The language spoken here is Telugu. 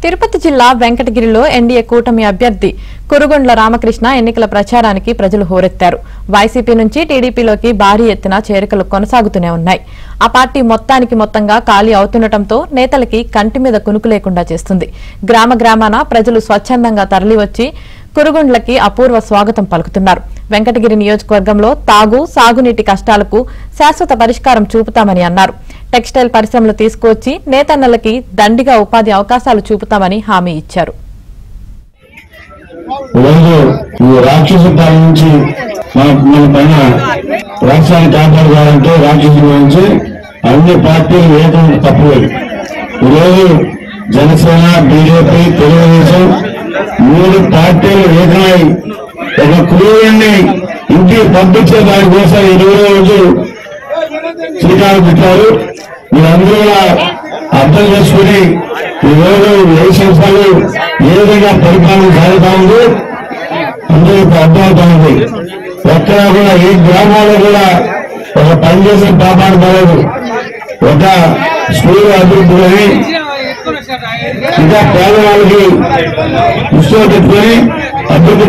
తిరుపతి జిల్లా వెంకటగిరిలో ఎన్డీఏ కూటమి అభ్యర్థి కురుగుండ్ల రామకృష్ణ ఎన్నికల ప్రచారానికి ప్రజలు హోరెత్తారు. వైసీపీ నుంచి టీడీపీలోకి భారీ ఎత్తున చేరికలు కొనసాగుతూనే ఉన్నాయి. ఆ పార్టీ మొత్తంగా ఖాళీ అవుతుండటంతో నేతలకి కంటి మీద కునుకు లేకుండా చేస్తుంది. గ్రామాన ప్రజలు స్వచ్ఛందంగా తరలివచ్చి కురుగుండ్లకి అపూర్వ స్వాగతం పలుకుతున్నారు. వెంకటగిరి నియోజకవర్గంలో సాగునీటి కష్టాలకు శాశ్వత పరిష్కారం చూపుతామని అన్నారు. టెక్స్టైల్ పరిశ్రమలు తీసుకువచ్చి నేతన్నలకి దండిగా ఉపాధి అవకాశాలు చూపుతామని హామీ ఇచ్చారు. రాక్షస పాలన నుంచి మన పైన రాష్ట్రాన్ని కాపాడుకోవాలంటే రాక్షసుల నుంచి అన్ని పార్టీలు ఏకం తప్పలేదు. ఈరోజు జనసేన, బీజేపీ, తెలుగుదేశం 3 పార్టీలు ఏకమై ఒక కురువుని ఇంటికి పంపించే దాని కోసం ఈ రోజు శ్రీకారం చుట్టారు. మీరందరూ కూడా అర్థం చేసుకుని ఈరోజు ఏ సంస్థలు ఏ విధంగా పరిపాలన సాగుతా ఉంది అందరికీ అర్థమవుతా ఉంది. ఎక్కడా కూడా ఏ గ్రామాల్లో కూడా ఒక పనిచేసిన పాపాన్ని పడదు. ఒక స్కూల్ అభివృద్ధి కానీ ఇంకా పేదవాళ్ళకి దృష్టిలో పెట్టుకుని అభివృద్ధి